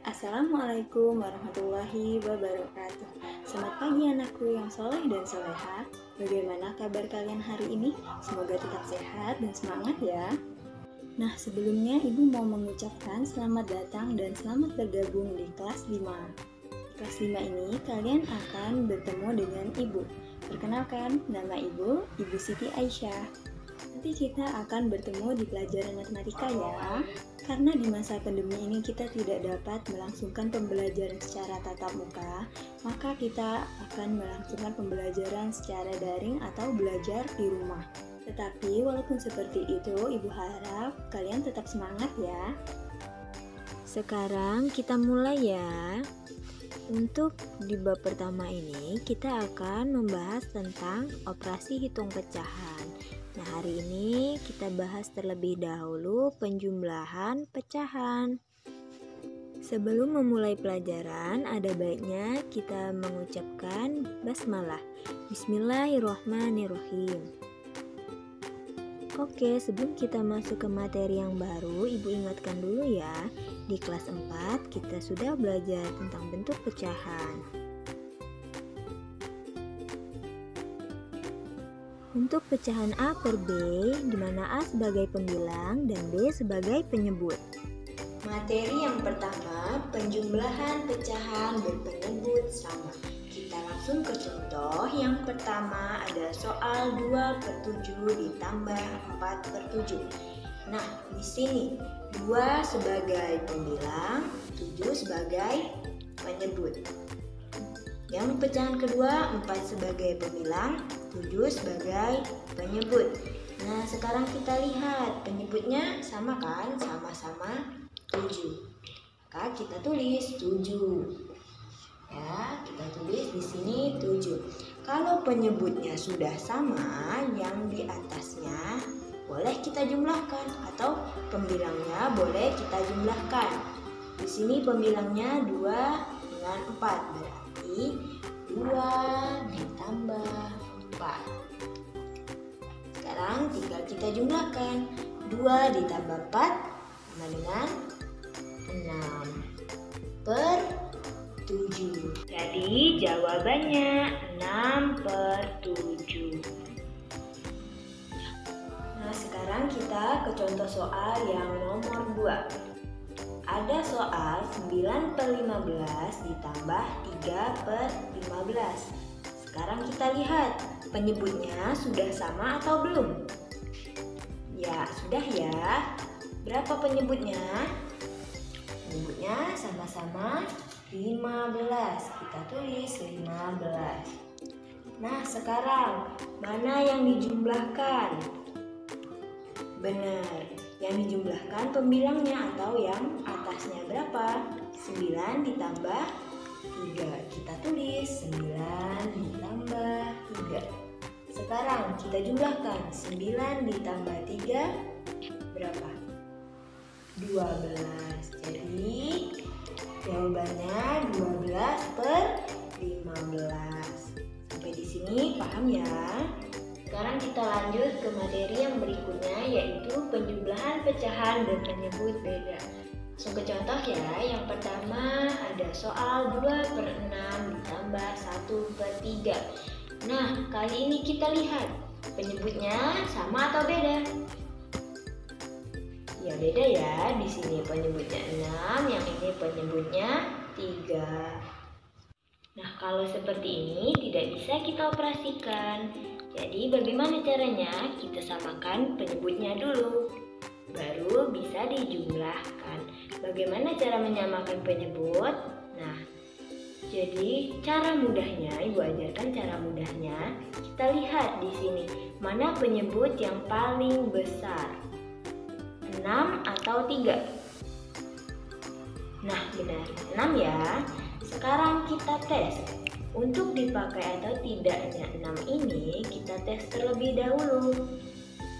Assalamualaikum warahmatullahi wabarakatuh. Selamat pagi anakku yang soleh dan soleha. Bagaimana kabar kalian hari ini? Semoga tetap sehat dan semangat ya. Nah, sebelumnya Ibu mau mengucapkan selamat datang dan selamat bergabung di kelas 5. Di kelas 5 ini kalian akan bertemu dengan Ibu. Perkenalkan, nama Ibu Siti Aisyah. Nanti kita akan bertemu di pelajaran matematika ya. Karena di masa pandemi ini kita tidak dapat melangsungkan pembelajaran secara tatap muka, maka kita akan melangsungkan pembelajaran secara daring atau belajar di rumah. Tetapi walaupun seperti itu, Ibu harap kalian tetap semangat ya. Sekarang kita mulai ya. Untuk di bab pertama ini kita akan membahas tentang operasi hitung pecahan. Nah, hari ini kita bahas terlebih dahulu penjumlahan pecahan. Sebelum memulai pelajaran, ada baiknya kita mengucapkan basmalah. Bismillahirrahmanirrahim. Oke, sebelum kita masuk ke materi yang baru, Ibu ingatkan dulu ya, di kelas 4 kita sudah belajar tentang bentuk pecahan. Untuk pecahan A per B, di mana A sebagai pembilang dan B sebagai penyebut. Materi yang pertama, penjumlahan pecahan berpenyebut sama. Kita langsung ke contoh. Yang pertama ada soal 2/7 ditambah 4/7. Nah, di sini 2 sebagai pembilang, 7 sebagai penyebut. Yang pecahan kedua 4 sebagai pembilang, 7 sebagai penyebut. Nah, sekarang kita lihat penyebutnya sama kan? Sama-sama 7. Maka kita tulis 7. Ya, kita tulis di sini 7. Kalau penyebutnya sudah sama, yang di atasnya boleh kita jumlahkan atau pembilangnya boleh kita jumlahkan. Di sini pembilangnya 2 dengan 4, berarti 2 ditambah 4. Sekarang tinggal kita jumlahkan. 2 ditambah 4 sama dengan 6 per 7. Jadi jawabannya 6 per 7. Nah, sekarang kita ke contoh soal yang nomor 2. Ada soal 9 per 15 ditambah 3 per 15. Sekarang kita lihat penyebutnya sudah sama atau belum? Ya, sudah ya. Berapa penyebutnya? Penyebutnya sama-sama 15. Kita tulis 15. Nah, sekarang mana yang dijumlahkan? Benar, yang dijumlahkan pembilangnya atau yang atasnya berapa? 9 ditambah 3. Kita tulis 9 ditambah 3. Sekarang kita jumlahkan 9 ditambah 3 berapa? 12. Jadi jawabannya 12 per 15. Sampai di sini paham ya? Sekarang kita lanjut ke materi yang berikutnya, yaitu penjumlahan pecahan dan penyebut beda. Langsung ke contoh ya. Yang pertama ada soal 2 per 6 ditambah 1 per 3. Nah, kali ini kita lihat penyebutnya sama atau beda? Ya, beda ya. Di sini penyebutnya 6, yang ini penyebutnya 3. Nah, kalau seperti ini tidak bisa kita operasikan. Jadi bagaimana caranya? Kita samakan penyebutnya dulu, baru bisa dijumlahkan. Bagaimana cara menyamakan penyebut? Nah, jadi cara mudahnya, Ibu ajarkan cara mudahnya. Kita lihat di sini, mana penyebut yang paling besar? 6 atau 3? Nah, benar, 6 ya. Sekarang kita tes. Untuk dipakai atau tidaknya 6 ini, kita tes terlebih dahulu.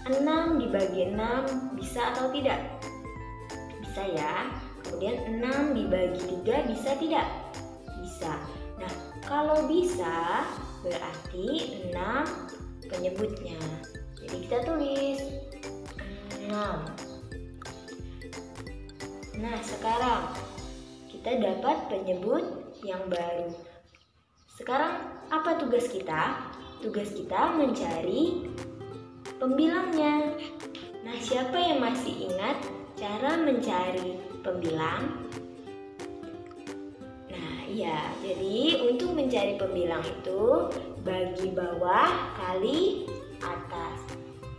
6 dibagi 6 bisa atau tidak? Bisa ya. Kemudian 6 dibagi 3 bisa tidak? Bisa. Nah, kalau bisa, berarti 6 penyebutnya. Jadi kita tulis 6. Nah, sekarang kita dapat penyebut yang baru. Sekarang apa tugas kita? Tugas kita mencari pembilangnya. Nah, siapa yang masih ingat cara mencari pembilang? Nah, iya. Jadi untuk mencari pembilang itu bagi bawah kali atas.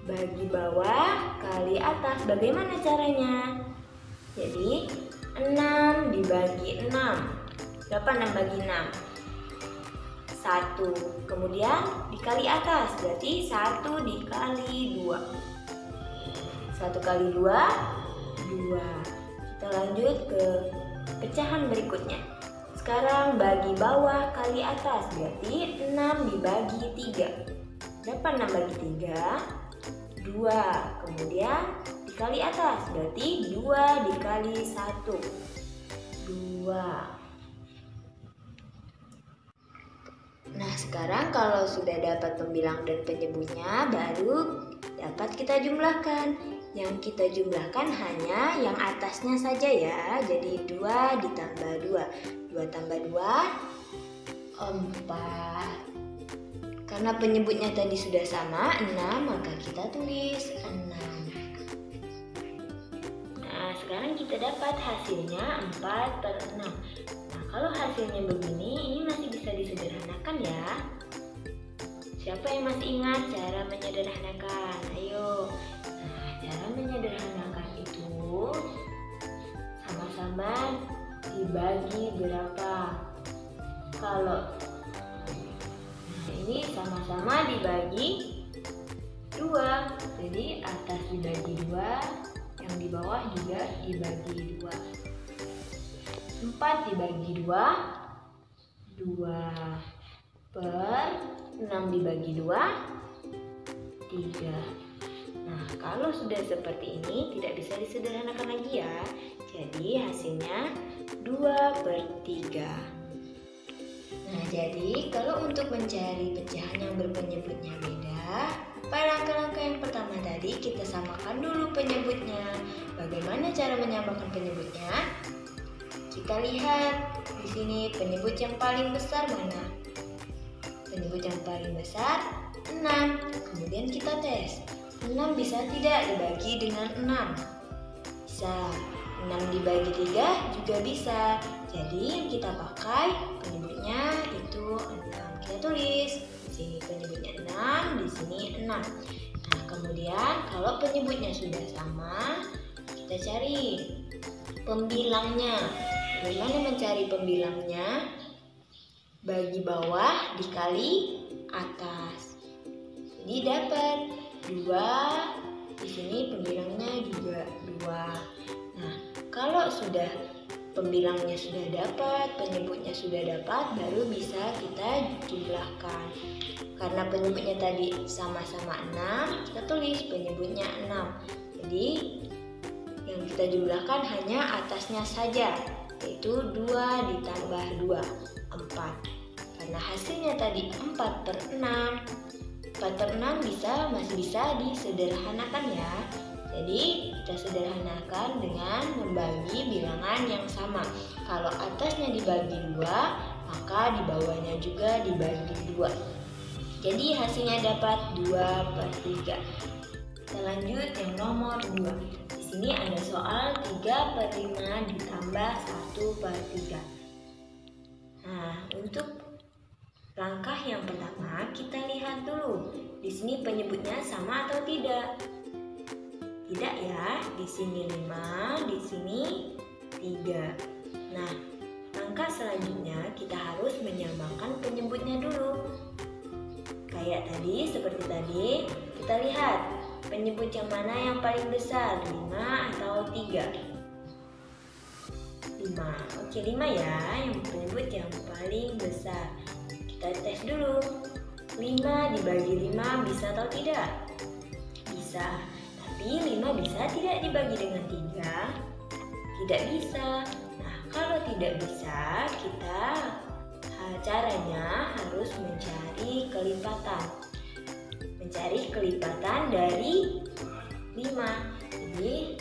Bagi bawah kali atas. Bagaimana caranya? Jadi 6 dibagi 6. Berapa 6 bagi 6? 1. Kemudian dikali atas, berarti 1 dikali 2. 1 kali 2, 2. Kita lanjut ke pecahan berikutnya. Sekarang bagi bawah kali atas, berarti 6 dibagi 3. Berapa 6 bagi 3? 2. Kemudian dikali atas, berarti 2 dikali 1. 2. Nah, sekarang kalau sudah dapat pembilang dan penyebutnya, baru dapat kita jumlahkan. Yang kita jumlahkan hanya yang atasnya saja ya. Jadi 2 ditambah 2. 2 tambah 2, 4. Karena penyebutnya tadi sudah sama, 6, maka kita tulis 6. Nah, sekarang kita dapat hasilnya 4/6. Nah, kalau hasilnya begini, ini masih bisa disederhanakan ya. Siapa yang masih ingat cara menyederhanakan? Ayo. Nah, cara menyederhanakan itu sama-sama dibagi berapa? Kalau ini sama-sama dibagi 2. Jadi atas dibagi 2, yang di bawah juga dibagi 2. 4 dibagi 2, 2/6 dibagi 2, 3. Nah, kalau sudah seperti ini tidak bisa disederhanakan lagi ya. Jadi hasilnya 2/3. Nah, jadi kalau untuk mencari pecahan yang berpenyebutnya beda, pada langkah-langkah yang pertama tadi kita samakan dulu penyebutnya. Bagaimana cara menyamakan penyebutnya? Kita lihat di sini penyebut yang paling besar mana? Penyebut yang paling besar 6. Kemudian kita tes. 6 bisa tidak dibagi dengan 6? Bisa. 6 dibagi 3 juga bisa. Jadi kita pakai penyebutnya itu 6. Kita tulis di sini penyebutnya 6, di sini 6. Nah, kemudian kalau penyebutnya sudah sama, kita cari pembilangnya. Bagaimana mencari pembilangnya? Bagi bawah dikali atas. Jadi dapat 2. Di sini pembilangnya juga 2. Nah, kalau sudah pembilangnya sudah dapat, penyebutnya sudah dapat, baru bisa kita jumlahkan. Karena penyebutnya tadi sama-sama 6, kita tulis penyebutnya 6. Jadi yang kita jumlahkan hanya atasnya saja, yaitu 2 ditambah 2, 4. Karena hasilnya tadi 4/6. 4/6 masih bisa disederhanakan ya. Jadi kita sederhanakan dengan membagi bilangan yang sama. Kalau atasnya dibagi 2, maka di bawahnya juga dibagi 2. Jadi hasilnya dapat 2/3. Kita lanjut yang nomor 2. Di sini ada soal 3/5 ditambah 1/3. Nah, untuk langkah yang pertama kita lihat dulu. Di sini penyebutnya sama atau tidak? Tidak ya, di sini 5, di sini 3. Nah, langkah selanjutnya kita harus menyamakan penyebutnya dulu. Kayak tadi, seperti tadi, kita lihat penyebut yang mana yang paling besar, 5 atau 3? 5. Oke, 5 ya, yang penyebut yang paling besar. Kita tes dulu. 5 dibagi 5 bisa atau tidak? Bisa. Tapi 5 bisa tidak dibagi dengan 3? Tidak bisa. Nah, kalau tidak bisa, kita caranya harus mencari kelipatan. Mencari kelipatan dari 5. Jadi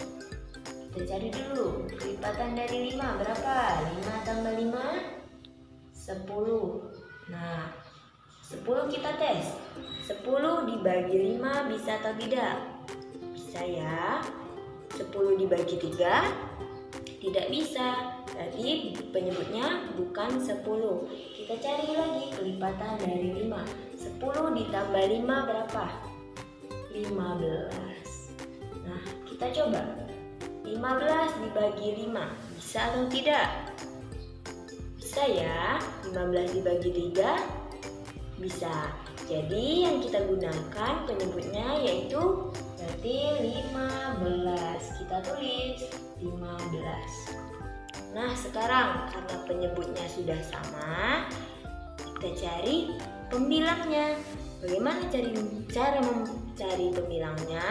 Kita cari dulu. Kelipatan dari 5 berapa? 5 tambah 5, 10. Nah, 10 kita tes. 10 dibagi 5 bisa atau tidak? Bisa ya. 10 dibagi 3 tidak bisa. Berarti penyebutnya bukan 10. Kita cari lagi kelipatan dari 5. 10 ditambah 5 berapa? 15. Nah, kita coba. 15 dibagi 5 bisa atau tidak? Bisa ya. 15 dibagi 3 bisa. Jadi yang kita gunakan penyebutnya yaitu berarti 15. Kita tulis 15. Nah, sekarang karena penyebutnya sudah sama, kita cari pembilangnya. Bagaimana cara mencari pembilangnya?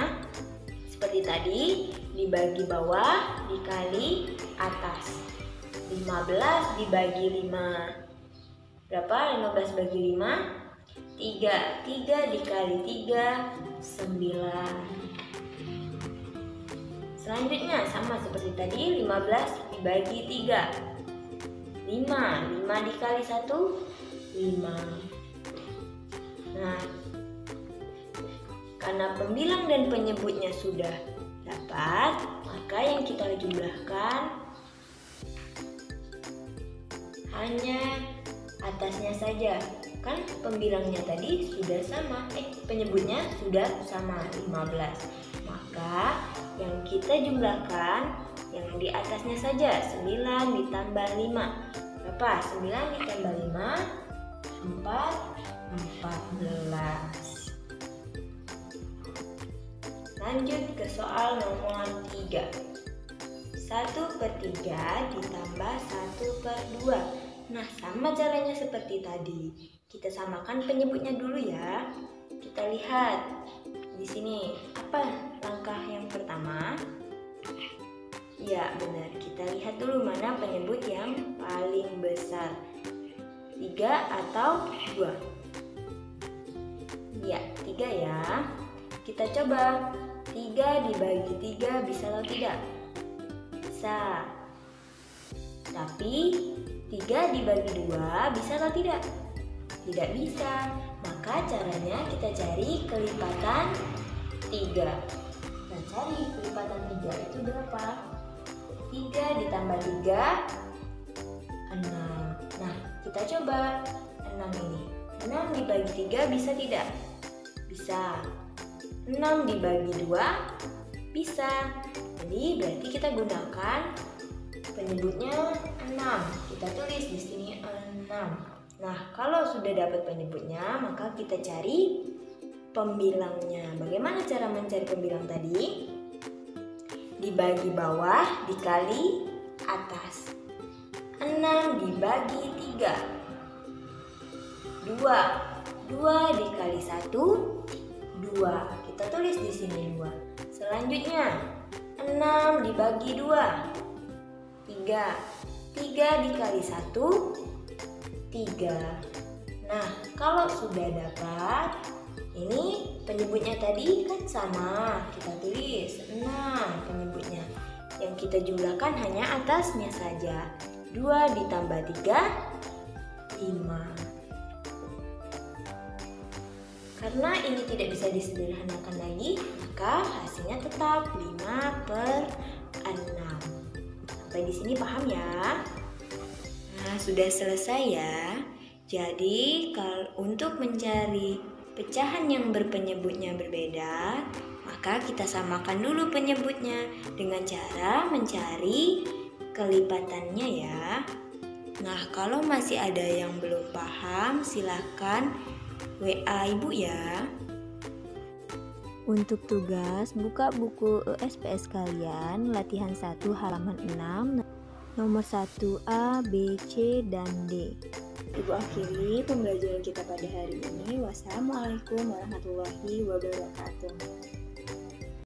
Seperti tadi, dibagi bawah dikali atas. 15 dibagi 5. Berapa? 15 bagi 5? 3. 3 dikali 3, 9. Selanjutnya sama seperti tadi, 15 dibagi 3. 5. 5 dikali 1, 5. Nah, karena pembilang dan penyebutnya sudah dapat, maka yang kita jumlahkan hanya atasnya saja. Kan pembilangnya tadi sudah sama, penyebutnya sudah sama 15. Maka yang kita jumlahkan yang di atasnya saja, 9 ditambah 5. Berapa? 9 ditambah 5, 14. Lanjut ke soal nomor 3. 1/3 ditambah 1/2. Nah, sama caranya seperti tadi. Kita samakan penyebutnya dulu ya. Kita lihat di sini apa langkah yang pertama? Ya, benar. Kita lihat dulu mana penyebut yang paling besar. 3 atau 2? Ya, 3 ya. Kita coba. 3 dibagi 3 bisa atau tidak? Bisa. Tapi 3 dibagi 2 bisa atau tidak? Tidak bisa. Maka caranya kita cari kelipatan 3. Kita cari kelipatan 3 itu berapa? 3 ditambah 3, 6. Nah, kita coba 6 ini. 6 dibagi 3 bisa tidak? Bisa. 6 dibagi 2 bisa. Jadi berarti kita gunakan penyebutnya 6. Kita tulis di sini 6. Nah, kalau sudah dapat penyebutnya, maka kita cari pembilangnya. Bagaimana cara mencari pembilang tadi? Dibagi bawah dikali atas. 6 dibagi 3. 2. 2 dikali 1, 2. Kita tulis di sini 2. Selanjutnya 6 dibagi 2, 3. 3 dikali 1, 3. Nah, kalau sudah dapat, ini penyebutnya tadi kan sama. Kita tulis 6 penyebutnya. Yang kita jumlahkan hanya atasnya saja. 2 ditambah 3, 5. Karena ini tidak bisa disederhanakan lagi, maka hasilnya tetap 5/6. Sampai di sini paham ya? Nah, sudah selesai ya. Jadi, untuk mencari pecahan yang berpenyebutnya berbeda, maka kita samakan dulu penyebutnya dengan cara mencari kelipatannya ya. Nah, kalau masih ada yang belum paham, silakan WA Ibu ya. Untuk tugas, buka buku SPS kalian, latihan 1 halaman 6, nomor 1A, B, C, dan D. Ibu akhiri pembelajaran kita pada hari ini. Wassalamualaikum warahmatullahi wabarakatuh.